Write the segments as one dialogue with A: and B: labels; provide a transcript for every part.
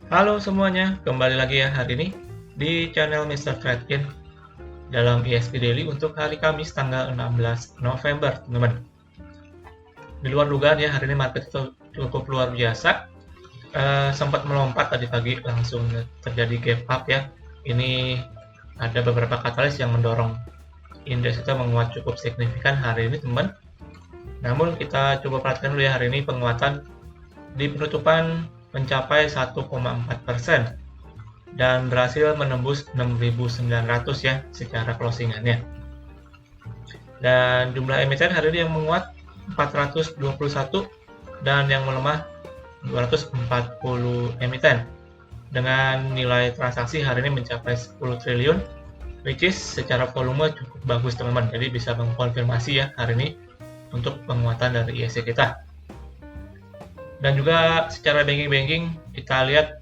A: Halo semuanya, kembali lagi ya hari ini di channel Mr. Tradein dalam ISP Daily untuk hari Kamis tanggal 16 November, teman-teman. Di luar dugaan ya, hari ini market itu cukup luar biasa. Sempat melompat tadi pagi, langsung terjadi gap up ya. Ini ada beberapa katalis yang mendorong indeks kita menguat cukup signifikan hari ini, teman. Namun kita coba perhatikan dulu ya hari ini penguatan di penutupan mencapai 1,4% dan berhasil menembus 6.900 ya secara closingannya. Dan jumlah emiten hari ini yang menguat 421 dan yang melemah 240 emiten dengan nilai transaksi hari ini mencapai 10 triliun, which is secara volume cukup bagus teman-teman, jadi bisa mengkonfirmasi ya hari ini untuk penguatan dari ISG kita. Dan juga secara banking kita lihat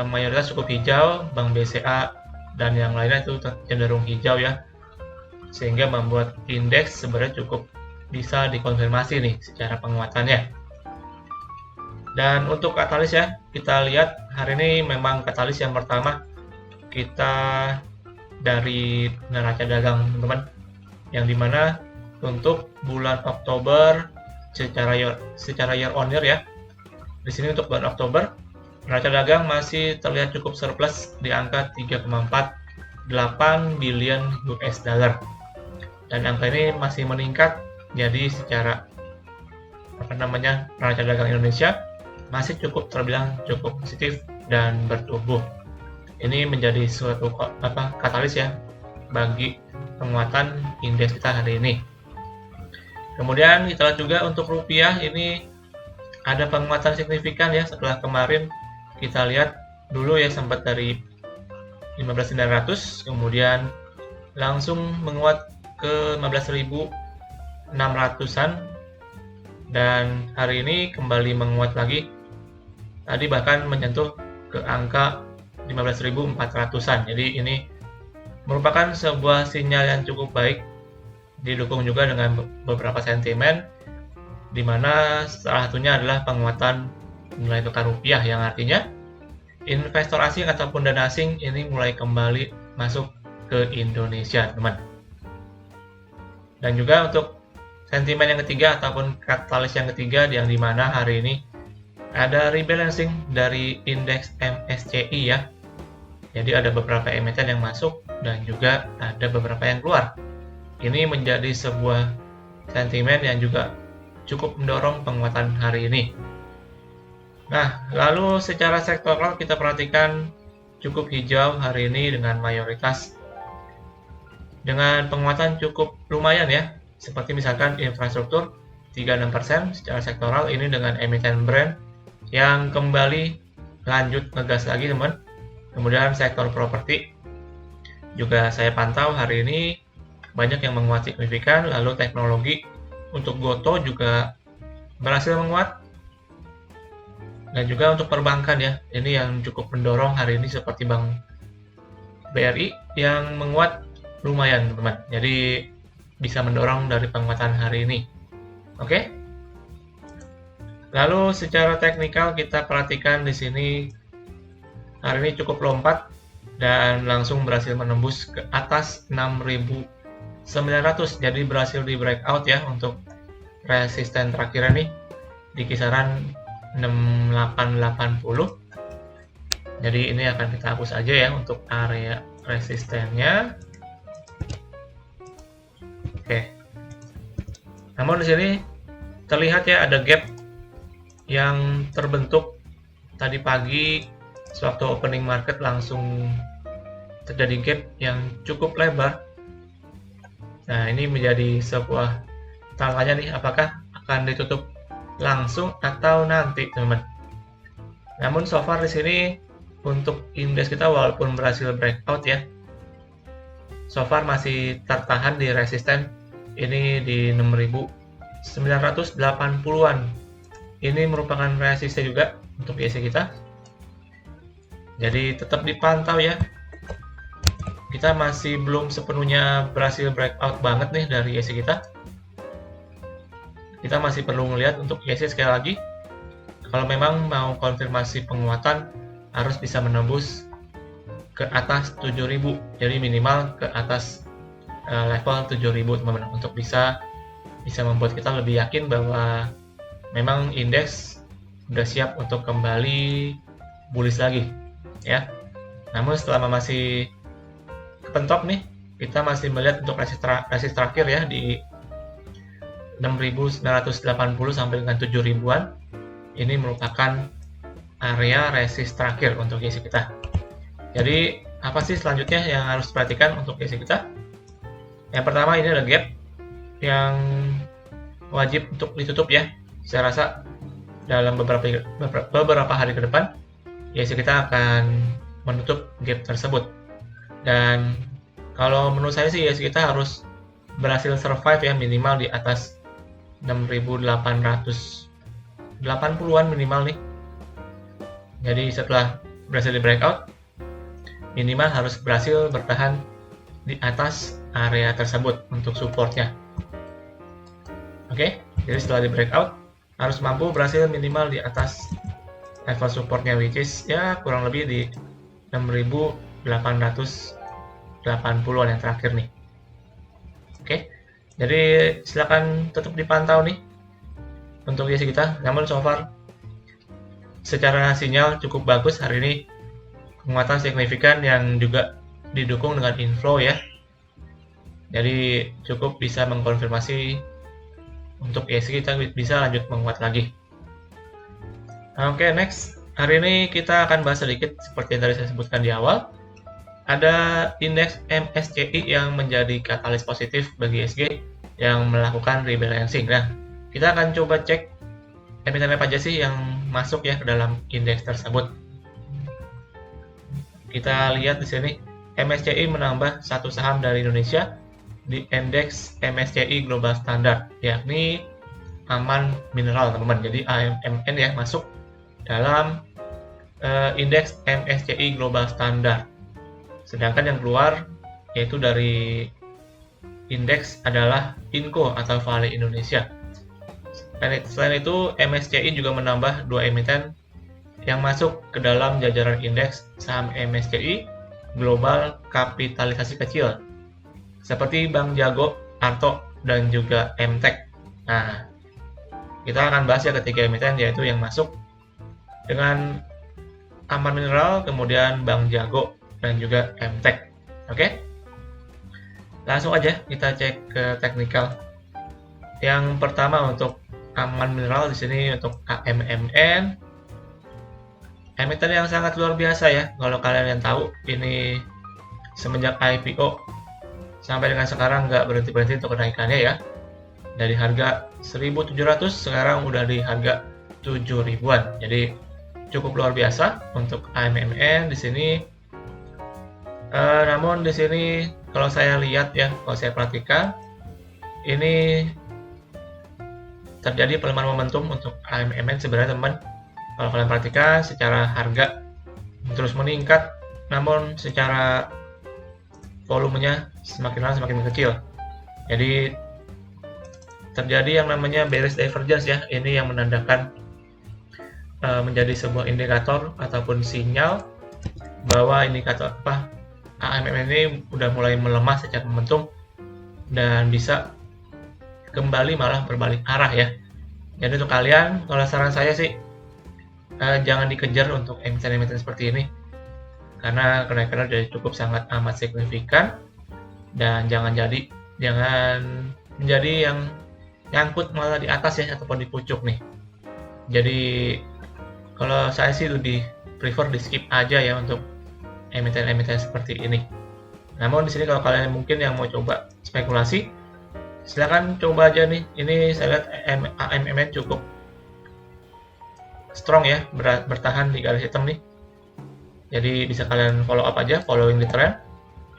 A: mayoritas cukup hijau, Bank BCA dan yang lainnya itu cenderung hijau ya, sehingga membuat indeks sebenarnya cukup bisa dikonfirmasi nih secara penguatannya. Dan untuk katalis ya, kita lihat hari ini memang katalis yang pertama kita dari neraca dagang teman-teman, yang dimana untuk bulan Oktober secara year on year ya, di sini untuk bulan Oktober neraca dagang masih terlihat cukup surplus di angka 3,48 billion US dollar, dan angka ini masih meningkat. Jadi secara neraca dagang Indonesia masih cukup terbilang cukup positif dan bertumbuh. Ini menjadi suatu katalis ya bagi penguatan indeks kita hari ini. Kemudian kita lihat juga untuk rupiah ini ada penguatan signifikan ya setelah kemarin kita lihat dulu ya sempat dari 15.900 kemudian langsung menguat ke 15.600-an dan hari ini kembali menguat lagi, tadi bahkan menyentuh ke angka 15.400-an. Jadi ini merupakan sebuah sinyal yang cukup baik, didukung juga dengan beberapa sentimen, di mana salah satunya adalah penguatan nilai tukar rupiah yang artinya investor asing ataupun dana asing ini mulai kembali masuk ke Indonesia, teman. Dan juga untuk sentimen yang ketiga ataupun katalis yang ketiga, yang dimana hari ini ada rebalancing dari indeks MSCI ya. Jadi ada beberapa emiten yang masuk dan juga ada beberapa yang keluar. Ini menjadi sebuah sentimen yang juga cukup mendorong penguatan hari ini. Nah, lalu secara sektoral kita perhatikan cukup hijau hari ini dengan mayoritas dengan penguatan cukup lumayan ya, seperti misalkan infrastruktur 36% secara sektoral, ini dengan emiten brand yang kembali lanjut ngegas lagi teman. Kemudian sektor properti juga saya pantau hari ini banyak yang menguat signifikan, lalu teknologi untuk Goto juga berhasil menguat, dan juga untuk perbankan ya, ini yang cukup mendorong hari ini seperti Bank BRI yang menguat lumayan teman, jadi bisa mendorong dari penguatan hari ini. Oke. Lalu secara teknikal kita perhatikan di sini hari ini cukup lompat dan langsung berhasil menembus ke atas 6.900, jadi berhasil di breakout ya untuk resisten terakhir ini di kisaran 6880. Jadi ini akan kita hapus aja ya untuk area resistennya. Oke. Namun di sini terlihat ya ada gap yang terbentuk tadi pagi sewaktu opening market, langsung terjadi gap yang cukup lebar. Nah, ini menjadi sebuah tanya nih, apakah akan ditutup langsung atau nanti, teman-teman. Namun so far di sini untuk indeks kita walaupun berhasil breakout ya, so far masih tertahan di resisten ini di 6.980-an. Ini merupakan resisten juga untuk ISG kita. Jadi tetap dipantau ya. Kita masih belum sepenuhnya berhasil breakout banget nih dari ISG kita. Kita masih perlu melihat untuk ISG sekali lagi kalau memang mau konfirmasi penguatan harus bisa menembus ke atas 7.000, jadi minimal ke atas level 7.000 teman-teman, untuk bisa membuat kita lebih yakin bahwa memang indeks udah siap untuk kembali bullish lagi ya. Namun selama masih kepentok nih, kita masih melihat untuk resist terakhir ya di 6.980 sampai dengan 7.000-an. Ini merupakan area resist terakhir untuk IC kita. Jadi apa sih selanjutnya yang harus diperhatikan untuk IC kita? Yang pertama, ini ada gap yang wajib untuk ditutup ya. Saya rasa dalam beberapa hari ke depan IC kita akan menutup gap tersebut. Dan kalau menurut saya sih IC kita harus berhasil survive ya, minimal di atas 6.880-an minimal nih. Jadi setelah berhasil di breakout, minimal harus berhasil bertahan di atas area tersebut untuk supportnya. Oke, jadi setelah di breakout harus mampu berhasil minimal di atas level supportnya, which is ya kurang lebih di 6.880-an yang terakhir nih. Oke, jadi silakan tetap dipantau nih untuk IC kita. Namun so far secara sinyal cukup bagus hari ini, penguatan signifikan yang juga didukung dengan inflow ya. Jadi cukup bisa mengkonfirmasi untuk IC kita bisa lanjut menguat lagi. Oke, next. Hari ini kita akan bahas sedikit seperti yang tadi saya sebutkan di awal. Ada indeks MSCI yang menjadi katalis positif bagi ISG yang melakukan rebalancing. Nah, kita akan coba cek emiten apa aja sih yang masuk ya ke dalam indeks tersebut. Kita lihat di sini MSCI menambah satu saham dari Indonesia di indeks MSCI Global Standard, yakni Aman Mineral teman-teman. Jadi AMMN ya masuk dalam indeks MSCI Global Standard. Sedangkan yang keluar yaitu dari indeks adalah Inco atau Vale Indonesia. Dan selain itu, MSCI juga menambah 2 emiten yang masuk ke dalam jajaran indeks saham MSCI Global Kapitalisasi Kecil, seperti Bank Jago, Arto, dan juga MTEK. Nah, kita akan bahas ya ketiga emiten, yaitu yang masuk dengan Aman Mineral, kemudian Bank Jago, dan juga MTEK. Oke? Langsung aja kita cek ke teknikal. Yang pertama untuk Aman Mineral, di sini untuk AMMN, emiten yang sangat luar biasa ya. Kalau kalian yang tahu, ini semenjak IPO sampai dengan sekarang nggak berhenti-berhenti untuk kenaikannya ya. Dari harga 1.700 sekarang udah di harga 7.000-an. Jadi cukup luar biasa untuk AMMN di sini. Namun di sini kalau saya lihat ya, kalau saya perhatikan, ini terjadi pelemahan momentum untuk AMMN sebenarnya teman. Kalau kalian perhatikan secara harga terus meningkat, namun secara volumenya semakin lama semakin kecil. Jadi terjadi yang namanya bearish divergence ya. Ini yang menandakan menjadi sebuah indikator ataupun sinyal bahwa indikator AMMN ini udah mulai melemah secara momentum dan bisa kembali malah berbalik arah ya. Jadi untuk kalian, kalau saran saya sih jangan dikejar untuk emiten-emiten seperti ini, karena kenaikannya sudah cukup sangat amat signifikan, dan jangan menjadi yang nyangkut malah di atas ya ataupun di pucuk nih. Jadi kalau saya sih lebih prefer di skip aja ya untuk emiten-emiten seperti ini. Namun di sini kalau kalian mungkin yang mau coba spekulasi, silakan coba aja nih. Ini saya lihat AMMN cukup strong ya, bertahan di garis hitam nih. Jadi bisa kalian follow up aja, following the trend.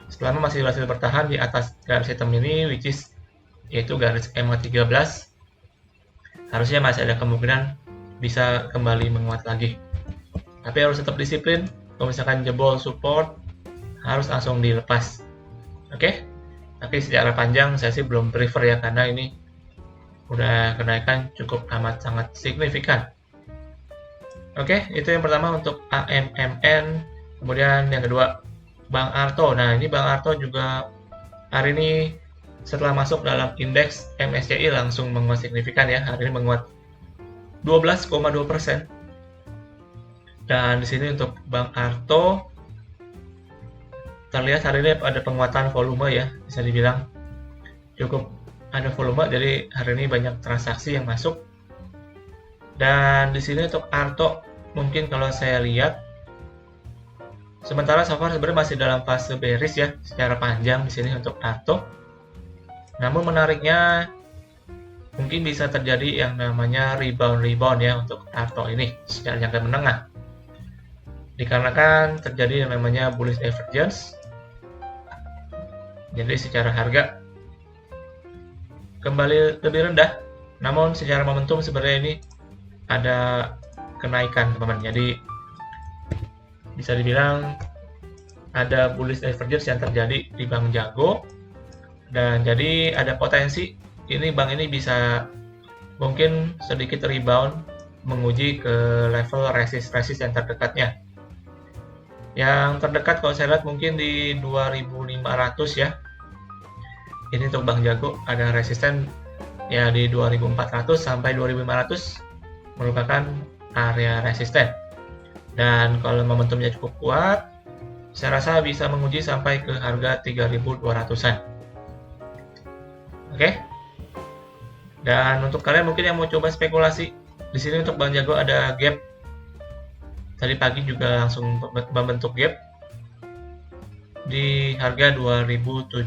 A: Selama masih berhasil bertahan di atas garis hitam ini, which is yaitu garis MA13, harusnya masih ada kemungkinan bisa kembali menguat lagi. Tapi harus tetap disiplin. Kalau misalkan jebol support, harus langsung dilepas. Oke? Tapi secara panjang saya sih belum prefer ya, karena ini udah kenaikan cukup amat sangat signifikan. Oke, itu yang pertama untuk AMMN. Kemudian yang kedua, Bang Arto. Nah, ini Bang Arto juga hari ini setelah masuk dalam indeks MSCI langsung menguat signifikan ya. Hari ini menguat 12,2%. Dan di sini untuk Bang Arto terlihat hari ini ada penguatan volume ya, bisa dibilang cukup ada volume, jadi hari ini banyak transaksi yang masuk. Dan di sini untuk Arto mungkin kalau saya lihat sementara so far sebenarnya masih dalam fase bearish ya secara panjang di sini untuk Arto. Namun menariknya mungkin bisa terjadi yang namanya rebound ya untuk Arto ini secara jangka menengah. Dikarenakan terjadi yang namanya bullish divergence. Jadi secara harga kembali lebih rendah, namun secara momentum sebenarnya ini ada kenaikan teman-teman. Jadi bisa dibilang ada bullish divergence yang terjadi di Bank Jago, dan jadi ada potensi ini bank ini bisa mungkin sedikit rebound menguji ke level resist yang terdekatnya. Yang terdekat kalau saya lihat mungkin di 2500 ya. Ini untuk Bank Jago ada resisten ya di 2400 sampai 2500 merupakan area resisten. Dan kalau momentumnya cukup kuat, saya rasa bisa menguji sampai ke harga 3200-an. Oke. Dan untuk kalian mungkin yang mau coba spekulasi, di sini untuk Bank Jago ada gap. Tadi pagi juga langsung membentuk gap di harga 2070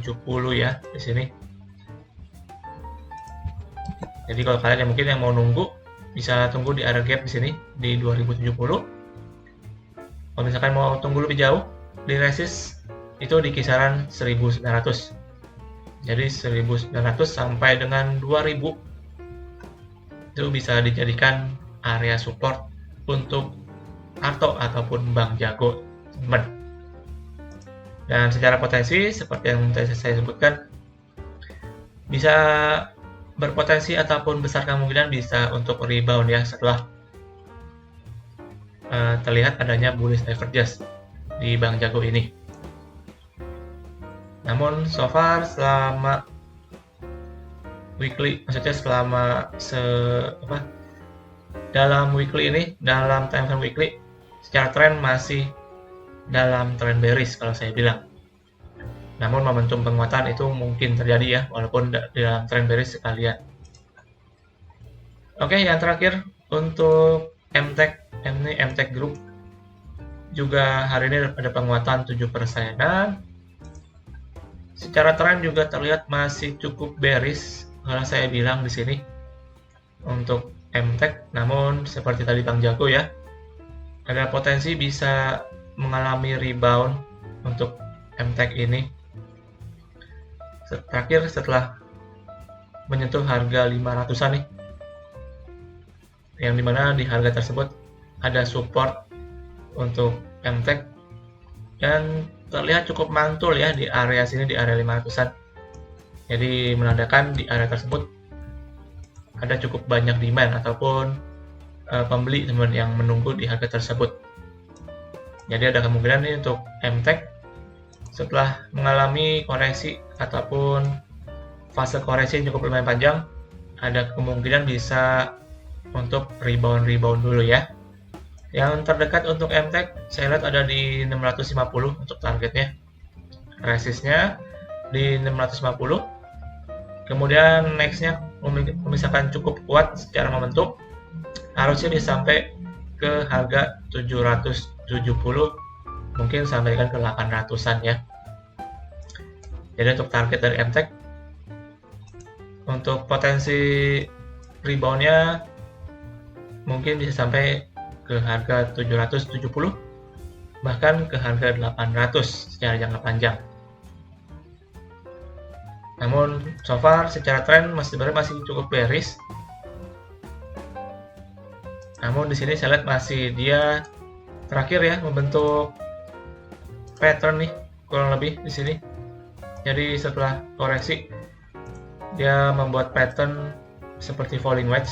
A: ya di sini. Jadi kalau kalian yang mungkin yang mau nunggu bisa tunggu di area gap di sini di 2070. Kalau misalkan mau tunggu lebih jauh di resist itu di kisaran 1900. Jadi 1900 sampai dengan 2000 itu bisa dijadikan area support untuk Arto ataupun Bank Jago teman. Dan secara potensi seperti yang tadi saya sebutkan bisa berpotensi ataupun besar kemungkinan bisa untuk rebound ya setelah terlihat adanya bullish divergence di Bank Jago ini. Namun so far selama weekly, maksudnya selama dalam weekly ini, dalam time frame weekly, secara tren masih dalam tren bearish kalau saya bilang. Namun momentum penguatan itu mungkin terjadi ya, walaupun dalam tren bearish sekalian. Oke, yang terakhir untuk MTech Group juga hari ini ada penguatan 7%-an. Secara tren juga terlihat masih cukup bearish kalau saya bilang di sini untuk MTech. Namun seperti tadi Bank Jago ya, ada potensi bisa mengalami rebound untuk MTech ini. Terakhir setelah menyentuh harga 500-an nih, yang dimana di harga tersebut ada support untuk MTech dan terlihat cukup mantul ya di area sini, di area 500-an. Jadi menandakan di area tersebut ada cukup banyak demand ataupun pembeli teman yang menunggu di harga tersebut. Jadi ada kemungkinan nih untuk MTech setelah mengalami koreksi ataupun fase koreksi yang cukup lumayan panjang, ada kemungkinan bisa untuk rebound dulu ya. Yang terdekat untuk MTech saya lihat ada di 650 untuk targetnya. Resistnya di 650. Kemudian nextnya misalkan cukup kuat secara momentum, harusnya bisa sampai ke harga 770, mungkin sampai ke 800-an ya. Jadi untuk target dari MTech, untuk potensi reboundnya mungkin bisa sampai ke harga 770, bahkan ke harga 800 secara jangka panjang. Namun so far secara tren masih cukup bearish. Namun di sini saya lihat masih dia terakhir ya membentuk pattern nih kurang lebih di sini. Jadi setelah koreksi dia membuat pattern seperti falling wedge.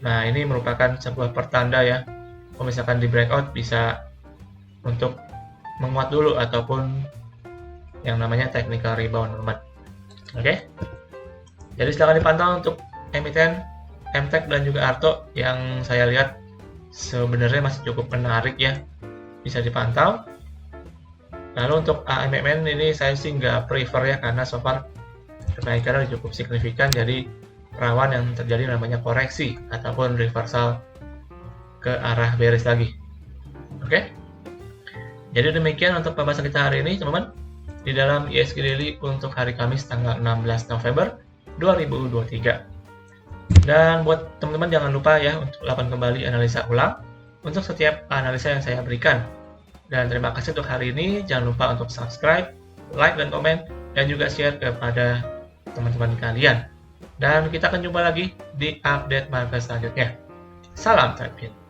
A: Nah, ini merupakan sebuah pertanda ya. Kalau misalkan di breakout bisa untuk menguat dulu ataupun yang namanya technical rebound, teman-teman. Oke. Jadi silakan dipantau untuk emiten MTEK dan juga Arto yang saya lihat sebenarnya masih cukup menarik ya. Bisa dipantau. Lalu untuk AMMN ini saya sih nggak prefer ya karena so far kenaikannya cukup signifikan, jadi rawan yang terjadi namanya koreksi ataupun reversal ke arah bearish lagi. Oke. Jadi demikian untuk pembahasan kita hari ini, teman-teman, di dalam ISG Daily untuk hari Kamis tanggal 16 November 2023. Dan buat teman-teman jangan lupa ya untuk lakukan kembali analisa ulang untuk setiap analisa yang saya berikan. Dan terima kasih untuk hari ini. Jangan lupa untuk subscribe, like, dan komen, dan juga share kepada teman-teman kalian. Dan kita akan jumpa lagi di update market selanjutnya. Salam trade.